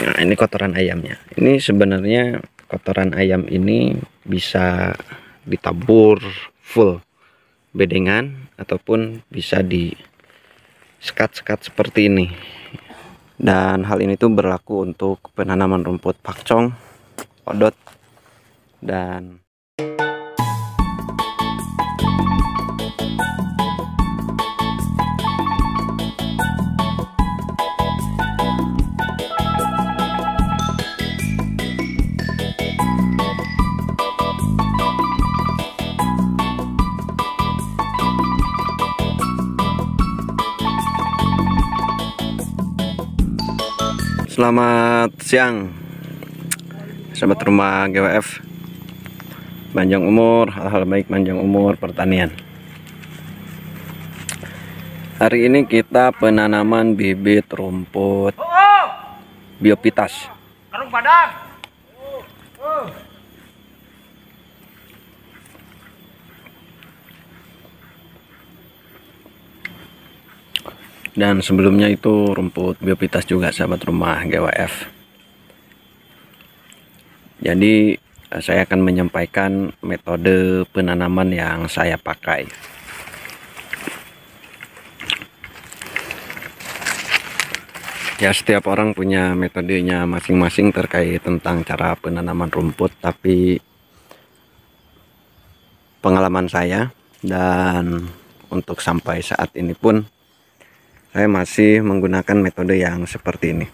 Nah, ini kotoran ayamnya. Ini sebenarnya kotoran ayam ini bisa ditabur full bedengan ataupun bisa di sekat-sekat seperti ini. Dan hal ini tuh berlaku untuk penanaman rumput pakcong, odot, dan selamat siang sahabat rumah GWF. Panjang umur, hal-hal baik panjang umur pertanian. Hari ini kita penanaman bibit rumput Biopitas. Dan sebelumnya itu rumput Biopitas juga sahabat rumah GWF. Jadi saya akan menyampaikan metode penanaman yang saya pakai. Ya, setiap orang punya metodenya masing-masing terkait tentang cara penanaman rumput, tapi pengalaman saya dan untuk sampai saat ini pun saya masih menggunakan metode yang seperti ini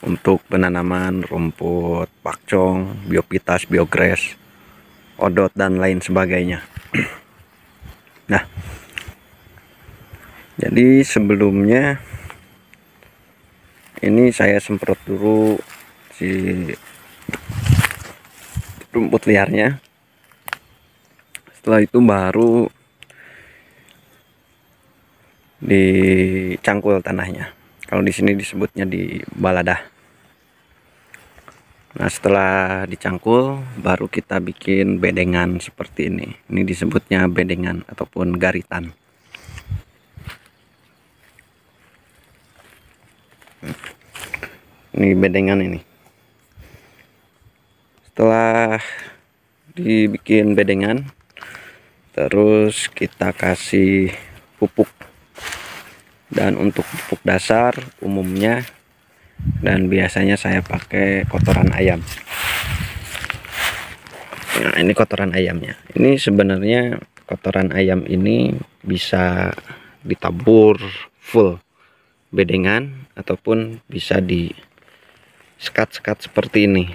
untuk penanaman rumput pakcong, Biopitas, Biogres, odot, dan lain sebagainya. Nah, jadi sebelumnya ini saya semprot dulu si rumput liarnya. Setelah itu baru dicangkul tanahnya. Kalau di sini disebutnya di baladah. Nah, setelah dicangkul baru kita bikin bedengan seperti ini. Ini disebutnya bedengan ataupun garitan. Ini bedengan ini. Setelah dibikin bedengan, terus kita kasih pupuk. Dan untuk pupuk dasar umumnya dan biasanya saya pakai kotoran ayam. Nah, ini kotoran ayamnya. Ini sebenarnya kotoran ayam ini bisa ditabur full bedengan ataupun bisa di sekat-sekat seperti ini.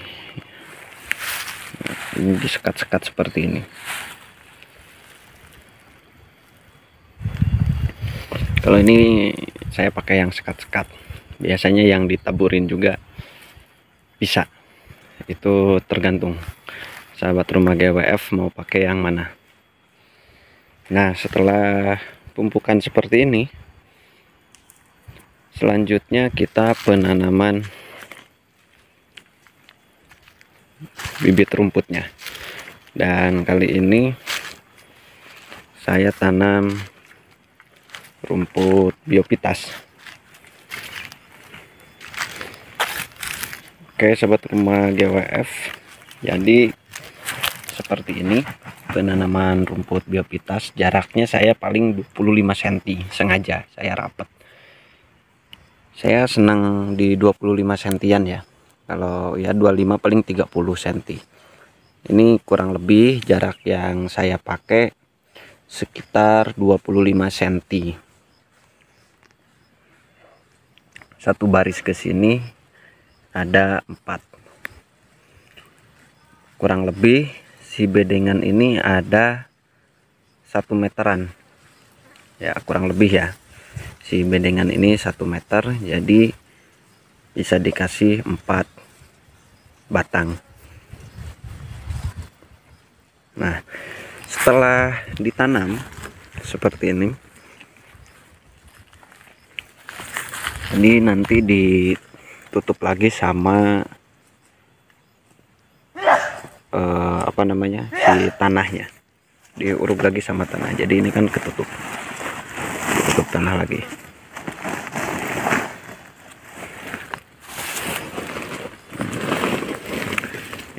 Nah, ini disekat-sekat seperti ini. Kalau ini saya pakai yang sekat-sekat. Biasanya yang ditaburin juga bisa. Itu tergantung sahabat rumah GWF mau pakai yang mana. Nah, setelah pumpukan seperti ini, selanjutnya kita penanaman bibit rumputnya. Dan kali ini saya tanam rumput Biopitas. Oke sahabat rumah GWF, jadi seperti ini penanaman rumput Biopitas. Jaraknya saya paling 25 cm, sengaja saya rapat. Saya senang di 25 sentian ya. Kalau ya 25 paling 30 cm. Ini kurang lebih jarak yang saya pakai sekitar 25 cm. Satu baris ke sini ada 4. Kurang lebih si bedengan ini ada 1 meteran. Ya, kurang lebih ya. Si bedengan ini 1 meter, jadi bisa dikasih 4 batang. Nah, setelah ditanam seperti ini, ini nanti ditutup lagi sama apa namanya, si tanahnya, diuruk lagi sama tanah. Jadi ini kan ketutup, ditutup tanah lagi.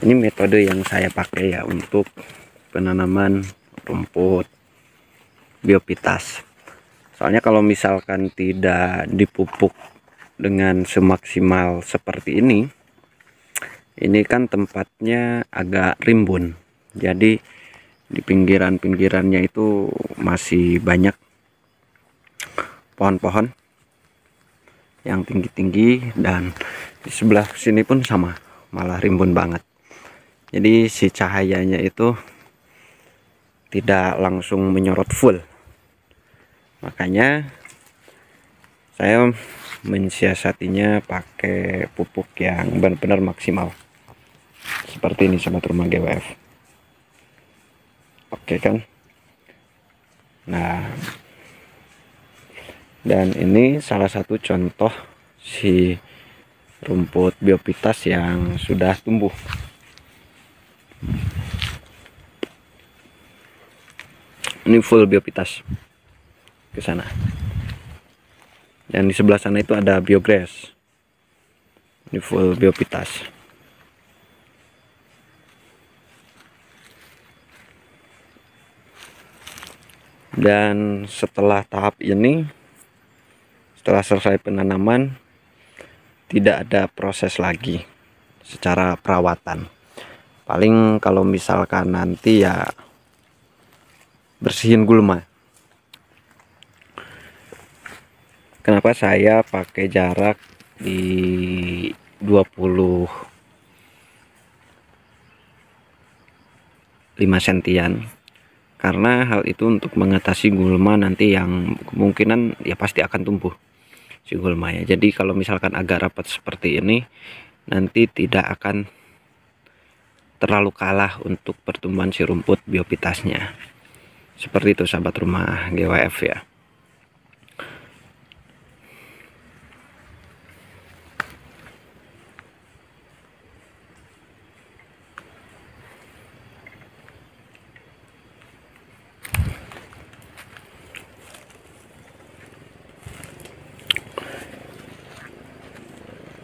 Ini metode yang saya pakai ya untuk penanaman rumput biopitas. Soalnya kalau misalkan tidak dipupuk dengan semaksimal seperti ini kan tempatnya agak rimbun. Jadi di pinggirannya itu masih banyak pohon-pohon yang tinggi-tinggi, dan di sebelah sini pun sama, malah rimbun banget. Jadi si cahayanya itu tidak langsung menyorot full. Makanya saya mensiasatinya pakai pupuk yang benar-benar maksimal. Seperti ini sobat rumah GWF. Oke kan? Nah, dan ini salah satu contoh si rumput biopitas yang sudah tumbuh. Ini full biopitas ke sana. Dan di sebelah sana itu ada biograss. Ini full biopitas. Dan setelah tahap ini, setelah selesai penanaman, tidak ada proses lagi secara perawatan. Paling kalau misalkan nanti ya bersihin gulma. Kenapa saya pakai jarak di 25 sentian? Karena hal itu untuk mengatasi gulma nanti yang kemungkinan ya pasti akan tumbuh si gulmanya. Jadi kalau misalkan agak rapat seperti ini, nanti tidak akan terlalu kalah untuk pertumbuhan si rumput biopitasnya. Seperti itu sahabat rumah GWF ya.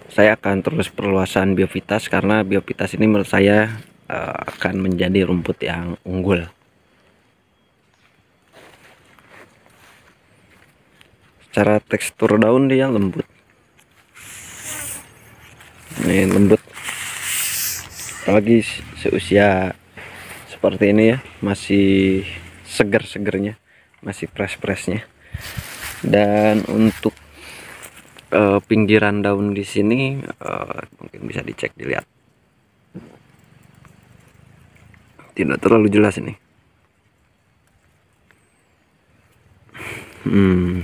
Saya akan terus perluasan biopitas karena biopitas ini menurut saya akan menjadi rumput yang unggul. Secara tekstur daun dia lembut. Ini lembut. Apalagi seusia seperti ini ya, masih seger-segernya, masih fresh-freshnya. Dan untuk pinggiran daun di sini mungkin bisa dicek, dilihat, tidak terlalu jelas ini.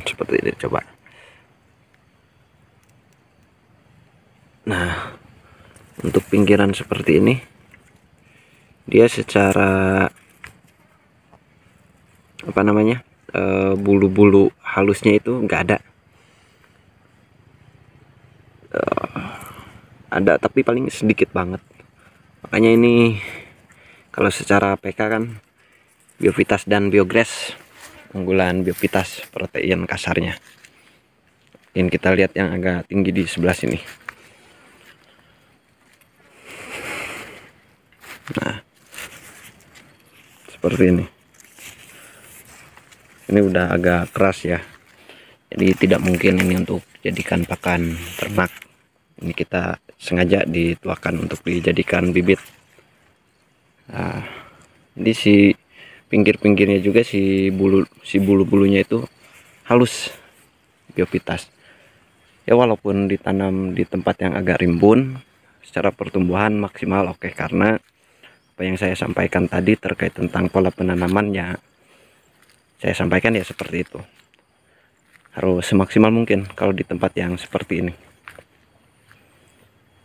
Seperti ini, coba. Nah, untuk pinggiran seperti ini, dia secara apa namanya, bulu-bulu halusnya itu nggak ada. Ada tapi paling sedikit banget. Makanya ini kalau secara PK kan biopitas dan biograss, unggulan biopitas protein kasarnya. Ini kita lihat yang agak tinggi di sebelah sini. Nah, seperti ini. Ini udah agak keras ya. Jadi tidak mungkin ini untuk jadikan pakan ternak. Ini kita sengaja dituakan untuk dijadikan bibit. Nah, jadi si pinggir-pinggirnya juga si bulu-bulunya itu halus biopitas. Ya walaupun ditanam di tempat yang agak rimbun, secara pertumbuhan maksimal oke, karena apa yang saya sampaikan tadi terkait tentang pola penanaman ya saya sampaikan ya seperti itu. Harus semaksimal mungkin kalau di tempat yang seperti ini.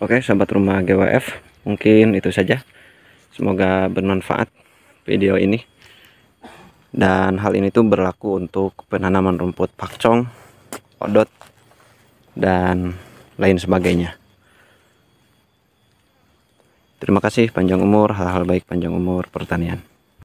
Oke sahabat rumah GWF, mungkin itu saja. Semoga bermanfaat video ini. Dan hal ini tuh berlaku untuk penanaman rumput pakcong, odot, dan lain sebagainya. Terima kasih, panjang umur, hal-hal baik, panjang umur pertanian.